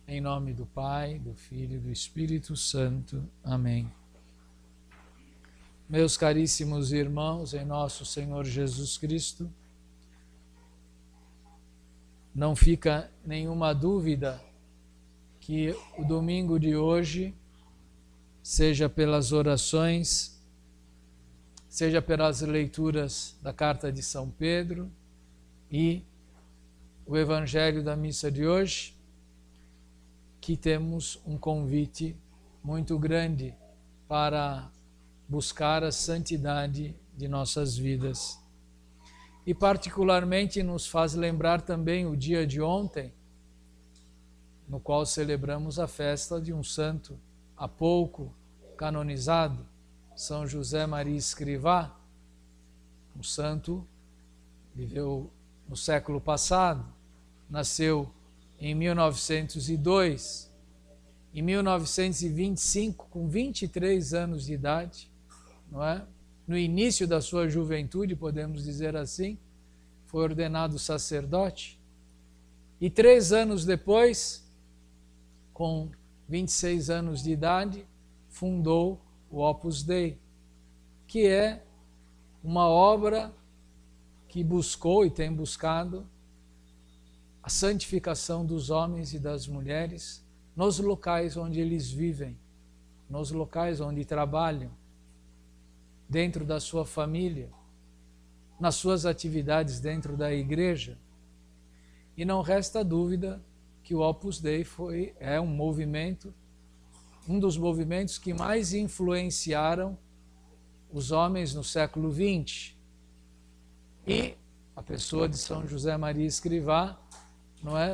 Em nome do Pai, do Filho e do Espírito Santo. Amém. Meus caríssimos irmãos, em nosso Senhor Jesus Cristo, não fica nenhuma dúvida que o domingo de hoje, seja pelas orações, seja pelas leituras da Carta de São Pedro e o Evangelho da missa de hoje, que temos um convite muito grande para buscar a santidade de nossas vidas. E particularmente nos faz lembrar também o dia de ontem, no qual celebramos a festa de um santo há pouco canonizado, São José Maria Escrivá. Um santo viveu no século passado, nasceu em 1902, em 1925, com 23 anos de idade, não é? No início da sua juventude, podemos dizer assim, foi ordenado sacerdote. E 3 anos depois, com 26 anos de idade, fundou o Opus Dei, que é uma obra que buscou e tem buscado a santificação dos homens e das mulheres nos locais onde eles vivem, nos locais onde trabalham, dentro da sua família, nas suas atividades dentro da igreja. E não resta dúvida que o Opus Dei é um movimento, um dos movimentos que mais influenciaram os homens no século XX. E a pessoa de São José Maria Escrivá,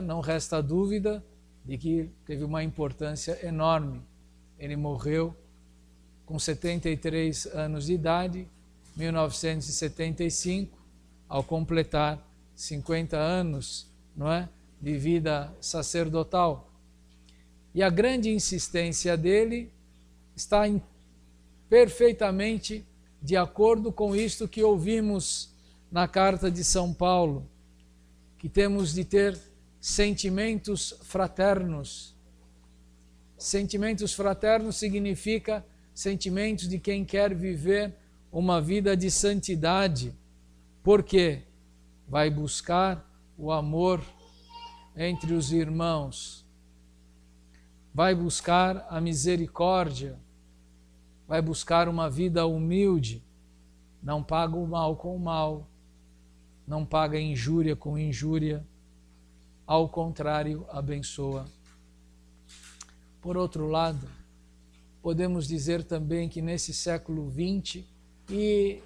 não resta dúvida de que teve uma importância enorme. Ele morreu com 73 anos de idade, 1975, ao completar 50 anos, de vida sacerdotal. E a grande insistência dele está perfeitamente de acordo com isto que ouvimos na carta de São Paulo, que temos de ter sentimentos fraternos. Sentimentos fraternos significa sentimentos de quem quer viver uma vida de santidade, porque vai buscar o amor entre os irmãos, vai buscar a misericórdia, vai buscar uma vida humilde, não paga o mal com o mal, não paga injúria com injúria, ao contrário, abençoa. Por outro lado, podemos dizer também que nesse século XX e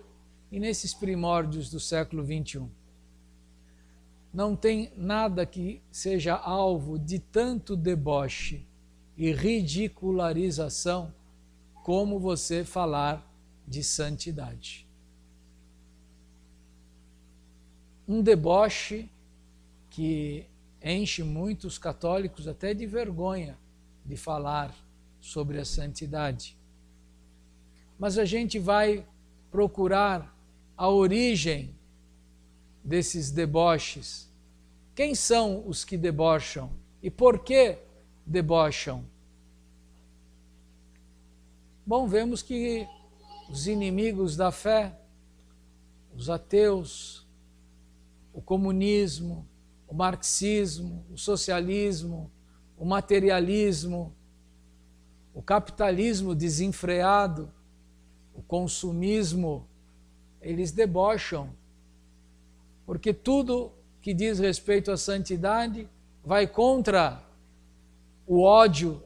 nesses primórdios do século XXI, não tem nada que seja alvo de tanto deboche e ridicularização como você falar de santidade. Um deboche que enche muitos católicos até de vergonha de falar sobre a santidade. Mas a gente vai procurar a origem desses deboches. Quem são os que debocham? E por que debocham? Bom, vemos que os inimigos da fé, os ateus, o comunismo, o marxismo, o socialismo, o materialismo, o capitalismo desenfreado, o consumismo, eles debocham, porque tudo que diz respeito à santidade vai contra o ódio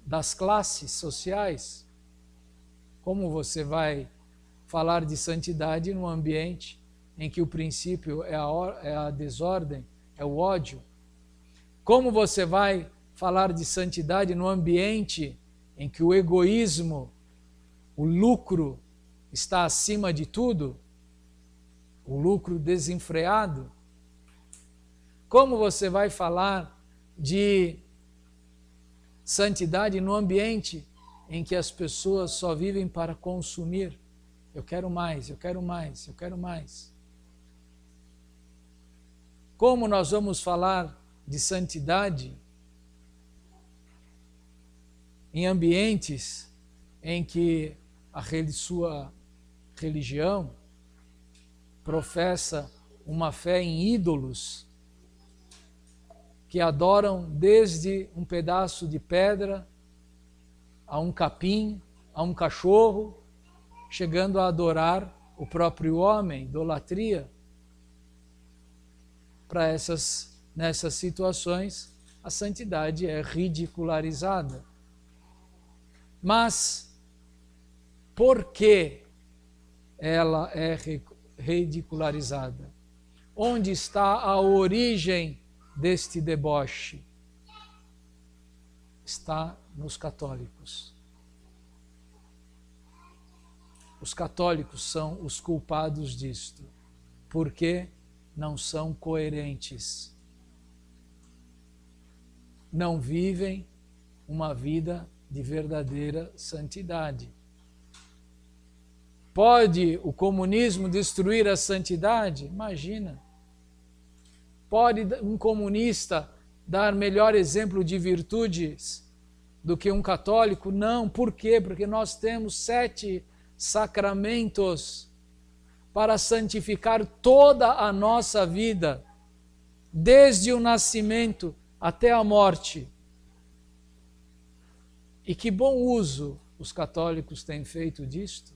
das classes sociais. Como você vai falar de santidade num ambiente em que o princípio é a desordem, é o ódio? Como você vai falar de santidade num ambiente em que o egoísmo, o lucro está acima de tudo, o lucro desenfreado? Como você vai falar de santidade no ambiente em que as pessoas só vivem para consumir. Eu quero mais, eu quero mais, eu quero mais. Como nós vamos falar de santidade em ambientes em que sua religião professa uma fé em ídolos que adoram desde um pedaço de pedra a um capim, a um cachorro, chegando a adorar o próprio homem, idolatria. Nessas situações, a santidade é ridicularizada. Mas, por que ela é ridicularizada? Onde está a origem deste deboche? Está nos católicos. Os católicos são os culpados disto, porque não são coerentes. Não vivem uma vida de verdadeira santidade. Pode o comunismo destruir a santidade? Imagina. Pode um comunista dar melhor exemplo de virtudes do que um católico? Não. Por quê? Porque nós temos 7 sacramentos para santificar toda a nossa vida, desde o nascimento até a morte. E que bom uso os católicos têm feito disto.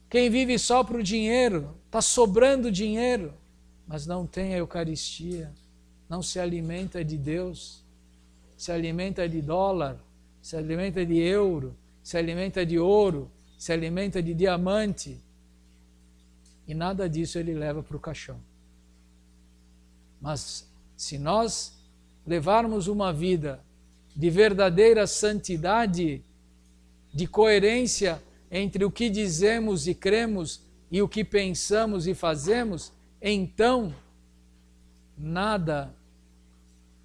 Quem vive só para o dinheiro, está sobrando dinheiro, mas não tem a Eucaristia, não se alimenta de Deus, se alimenta de dólar, se alimenta de euro, se alimenta de ouro, se alimenta de diamante, e nada disso ele leva para o caixão. Mas se nós levarmos uma vida de verdadeira santidade, de coerência entre o que dizemos e cremos e o que pensamos e fazemos, então nada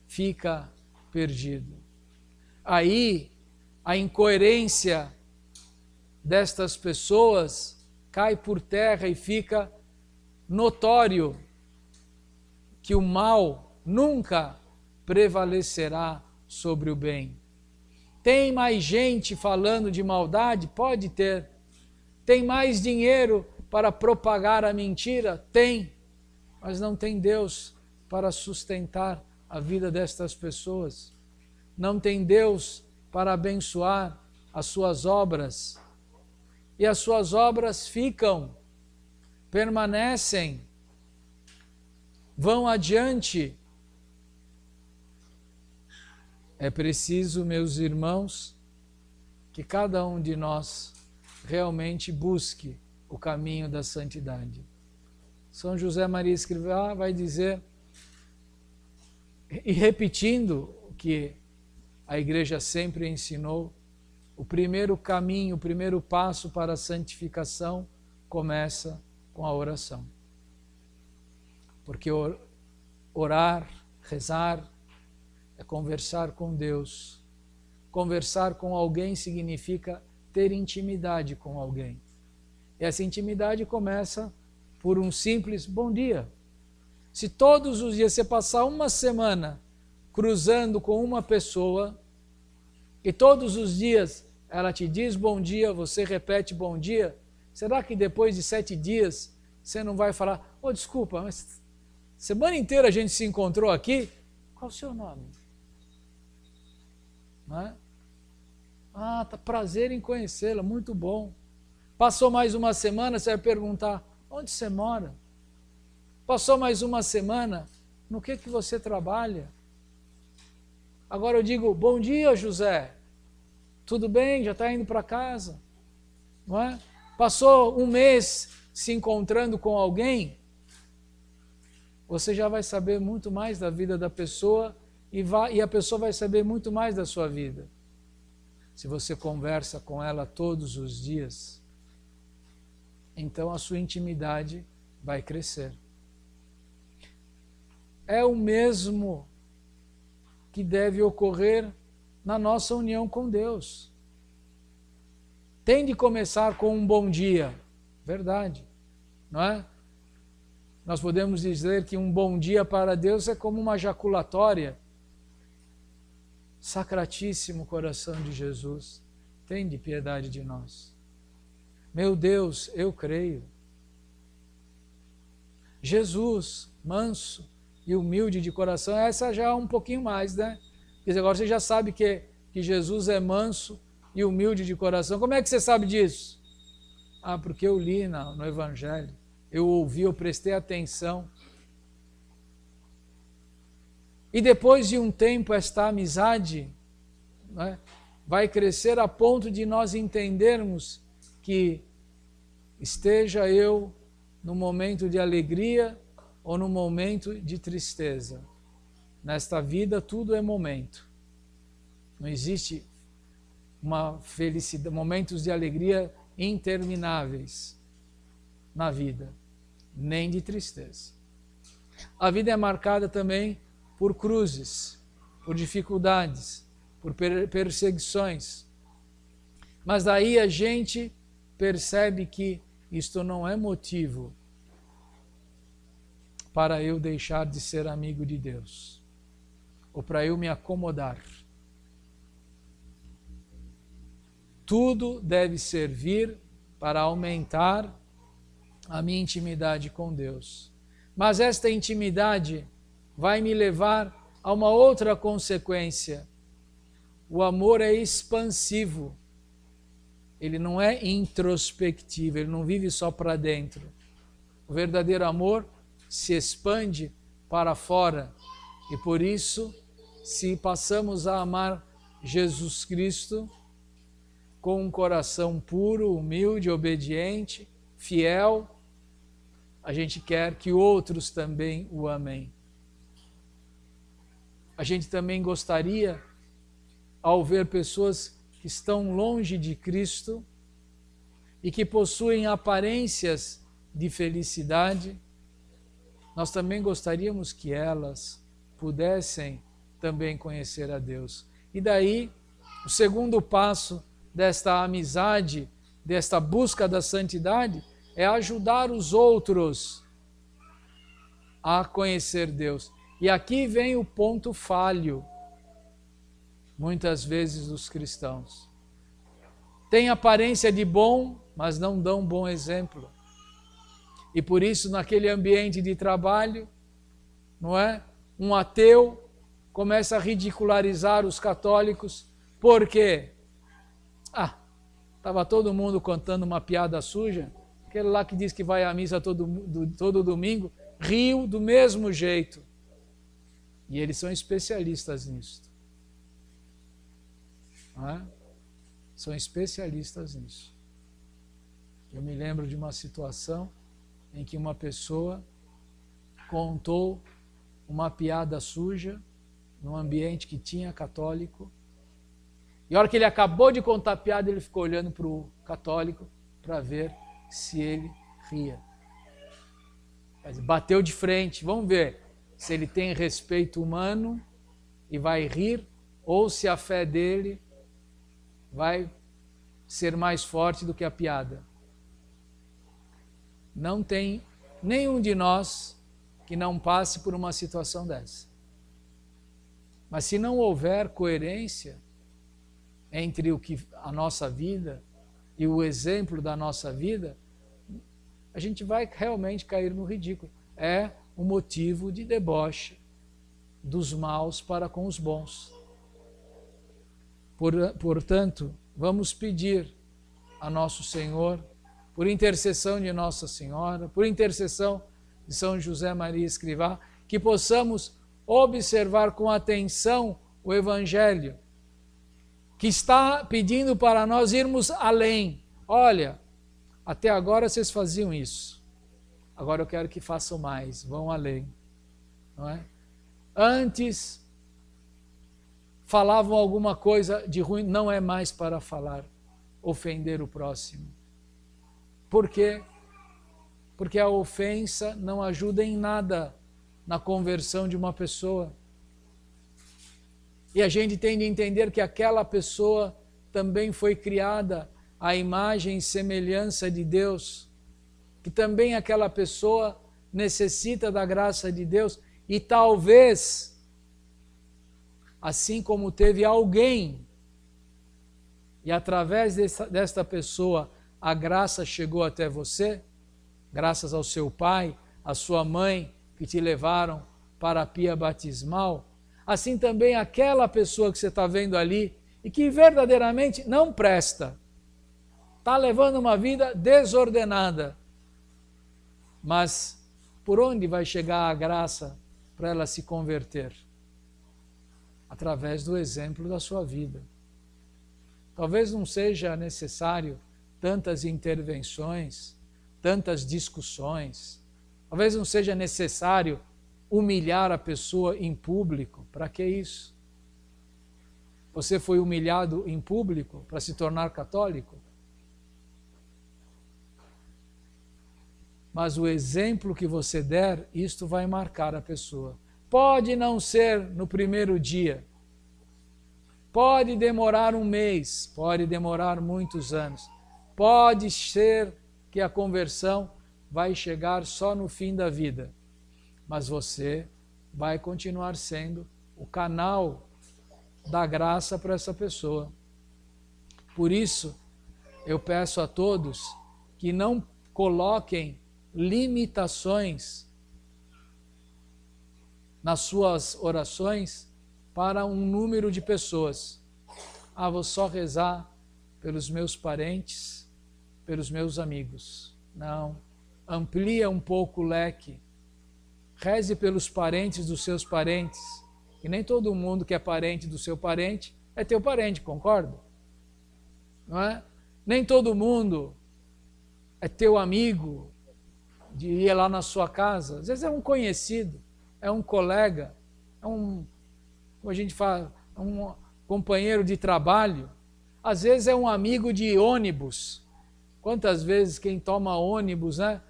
fica perdido. Aí a incoerência destas pessoas cai por terra e fica notório que o mal nunca prevalecerá sobre o bem. Tem mais gente falando de maldade? Pode ter. Tem mais dinheiro para propagar a mentira? Tem. Mas não tem Deus para sustentar a vida destas pessoas. Não tem Deus para abençoar as suas obras. E as suas obras ficam, permanecem, vão adiante. É preciso, meus irmãos, que cada um de nós realmente busque o caminho da santidade. São José Maria Escrivá vai dizer, e repetindo o que a Igreja sempre ensinou, o primeiro caminho, o primeiro passo para a santificação começa com a oração. Porque orar, rezar, é conversar com Deus. Conversar com alguém significa ter intimidade com alguém. E essa intimidade começa por um simples bom dia. Se todos os dias você passar uma semana cruzando com uma pessoa, e todos os dias ela te diz bom dia, você repete bom dia, será que depois de 7 dias você não vai falar, desculpa, mas semana inteira a gente se encontrou aqui, qual o seu nome? Não é? Tá prazer em conhecê-la, muito bom. Passou mais uma semana, você vai perguntar, onde você mora? Passou mais uma semana, no que você trabalha? Agora eu digo, bom dia, José. Tudo bem? Já está indo para casa? Não é? Passou um mês se encontrando com alguém, você já vai saber muito mais da vida da pessoa e a pessoa vai saber muito mais da sua vida. Se você conversa com ela todos os dias, então a sua intimidade vai crescer. É o mesmo que deve ocorrer na nossa união com Deus. Tem de começar com um bom dia, verdade, não é? Nós podemos dizer que um bom dia para Deus é como uma jaculatória. Sacratíssimo coração de Jesus, tem de piedade de nós. Meu Deus, eu creio. Jesus, manso e humilde de coração, essa já é um pouquinho mais, né? Quer dizer, agora você já sabe que Jesus é manso e humilde de coração. Como é que você sabe disso? Ah, porque eu li no Evangelho, eu ouvi, eu prestei atenção. E depois de um tempo, esta amizade, né, vai crescer a ponto de nós entendermos que esteja eu no momento de alegria ou no momento de tristeza. Nesta vida tudo é momento. Não existe uma felicidade, momentos de alegria intermináveis na vida, nem de tristeza. A vida é marcada também por cruzes, por dificuldades, por perseguições. Mas daí a gente percebe que isto não é motivo para eu deixar de ser amigo de Deus, ou para eu me acomodar. Tudo deve servir para aumentar a minha intimidade com Deus. Mas esta intimidade vai me levar a uma outra consequência. O amor é expansivo. Ele não é introspectivo, ele não vive só para dentro. O verdadeiro amor se expande para fora. E por isso, se passamos a amar Jesus Cristo com um coração puro, humilde, obediente, fiel, a gente quer que outros também o amem. A gente também gostaria, ao ver pessoas que estão longe de Cristo e que possuem aparências de felicidade, nós também gostaríamos que elas pudessem também conhecer a Deus. E daí, o segundo passo desta amizade, desta busca da santidade, é ajudar os outros a conhecer Deus. E aqui vem o ponto falho, muitas vezes, dos cristãos. Tem aparência de bom, mas não dão bom exemplo. E por isso, naquele ambiente de trabalho, não é? Um ateu começa a ridicularizar os católicos. Por quê? Estava todo mundo contando uma piada suja. Aquele lá que diz que vai à missa todo domingo, riu do mesmo jeito. E eles são especialistas nisso. Não é? São especialistas nisso. Eu me lembro de uma situação em que uma pessoa contou uma piada suja num ambiente que tinha católico. E a hora que ele acabou de contar a piada, ele ficou olhando para o católico para ver se ele ria. Bateu de frente, vamos ver se ele tem respeito humano e vai rir, ou se a fé dele vai ser mais forte do que a piada. Não tem nenhum de nós que não passe por uma situação dessa. Mas se não houver coerência entre a nossa vida e o exemplo da nossa vida, a gente vai realmente cair no ridículo. É o motivo de deboche dos maus para com os bons. Portanto, vamos pedir a nosso Senhor, por intercessão de Nossa Senhora, por intercessão de São José Maria Escrivá, que possamos observar com atenção o Evangelho, que está pedindo para nós irmos além. Olha, até agora vocês faziam isso, agora eu quero que façam mais, vão além. Não é? Antes falavam alguma coisa de ruim, não é mais para falar, ofender o próximo. Por quê? Porque a ofensa não ajuda em nada na conversão de uma pessoa. E a gente tem de entender que aquela pessoa também foi criada à imagem e semelhança de Deus, que também aquela pessoa necessita da graça de Deus e talvez, assim como teve alguém, e através desta pessoa a graça chegou até você, graças ao seu pai, à sua mãe, que te levaram para a pia batismal, assim também aquela pessoa que você está vendo ali e que verdadeiramente não presta, está levando uma vida desordenada, mas por onde vai chegar a graça para ela se converter? Através do exemplo da sua vida. Talvez não seja necessário tantas intervenções, tantas discussões, talvez não seja necessário humilhar a pessoa em público. Para que isso? Você foi humilhado em público para se tornar católico? Mas o exemplo que você der, isto vai marcar a pessoa. Pode não ser no primeiro dia, pode demorar um mês, pode demorar muitos anos, pode ser que a conversão vai chegar só no fim da vida, mas você vai continuar sendo o canal da graça para essa pessoa. Por isso, eu peço a todos que não coloquem limitações nas suas orações para um número de pessoas. Ah, vou só rezar pelos meus parentes, pelos meus amigos. Não, amplia um pouco o leque. Reze pelos parentes dos seus parentes. E nem todo mundo que é parente do seu parente é teu parente, concorda? Não é? Nem todo mundo é teu amigo, de ir lá na sua casa. Às vezes é um conhecido, é um colega, é um, como a gente fala, um companheiro de trabalho. Às vezes é um amigo de ônibus. Quantas vezes quem toma ônibus, né,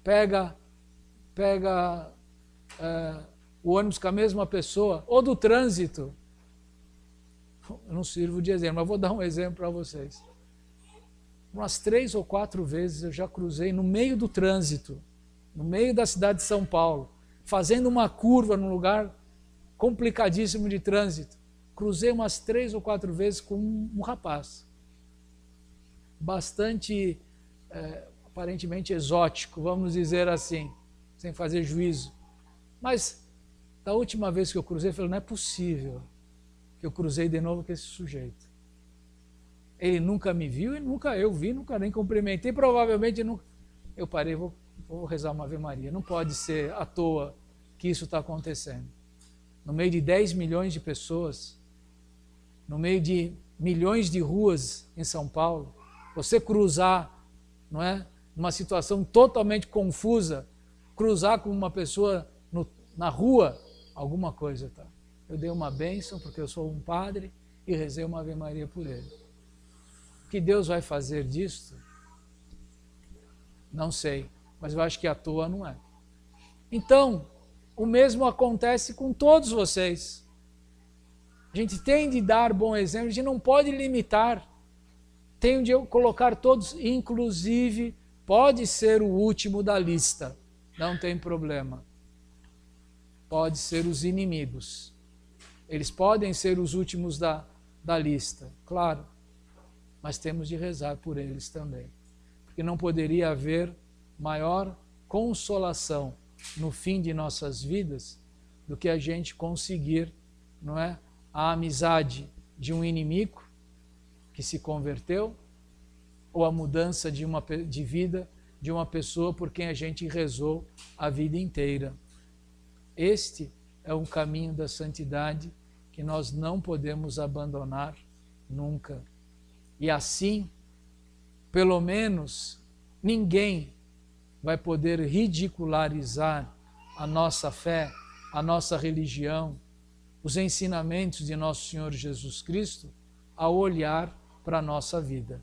pega o ônibus com a mesma pessoa, ou do trânsito. Eu não sirvo de exemplo, mas vou dar um exemplo para vocês. Umas 3 ou 4 vezes eu já cruzei no meio do trânsito, no meio da cidade de São Paulo, fazendo uma curva num lugar complicadíssimo de trânsito. Cruzei umas 3 ou 4 vezes com um rapaz, bastante, aparentemente exótico, vamos dizer assim, sem fazer juízo. Mas, da última vez que eu cruzei, eu falei, não é possível que eu cruzei de novo com esse sujeito. Ele nunca me viu e nunca eu vi, nunca nem cumprimentei, provavelmente nunca. Eu parei, vou rezar uma Ave Maria. Não pode ser à toa que isso está acontecendo. No meio de 10 milhões de pessoas, no meio de milhões de ruas em São Paulo, você cruzar, não é, numa situação totalmente confusa, cruzar com uma pessoa na rua, alguma coisa tá. Eu dei uma bênção porque eu sou um padre e rezei uma Ave Maria por ele. O que Deus vai fazer disto? Não sei, mas eu acho que à toa não é. Então, o mesmo acontece com todos vocês. A gente tem de dar bom exemplo, a gente não pode limitar. Tem de colocar todos, inclusive, pode ser o último da lista, não tem problema. Pode ser os inimigos. Eles podem ser os últimos da lista, claro, mas temos de rezar por eles também. Porque não poderia haver maior consolação no fim de nossas vidas do que a gente conseguir, não é, a amizade de um inimigo que se converteu ou a mudança de vida de uma pessoa por quem a gente rezou a vida inteira. Este é um caminho da santidade que nós não podemos abandonar nunca. E assim, pelo menos, ninguém vai poder ridicularizar a nossa fé, a nossa religião, os ensinamentos de nosso Senhor Jesus Cristo ao olhar para a nossa vida.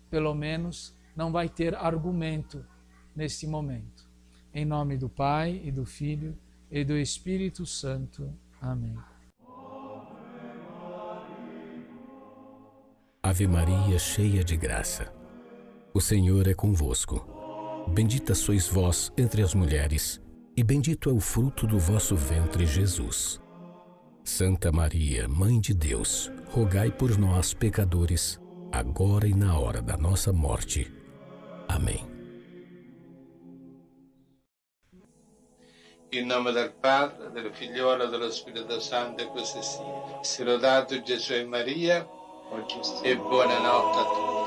Pelo menos não vai ter argumento neste momento. Em nome do Pai, e do Filho, e do Espírito Santo. Amém. Ave Maria, cheia de graça, o Senhor é convosco. Bendita sois vós entre as mulheres, e bendito é o fruto do vosso ventre, Jesus. Santa Maria, Mãe de Deus, rogai por nós, pecadores, agora e na hora da nossa morte. Amém. In nome del Padre, del Figliolo e dello Spirito Santo, e così sia. Sia lodato Gesù e Maria, e buonanotte a tutti.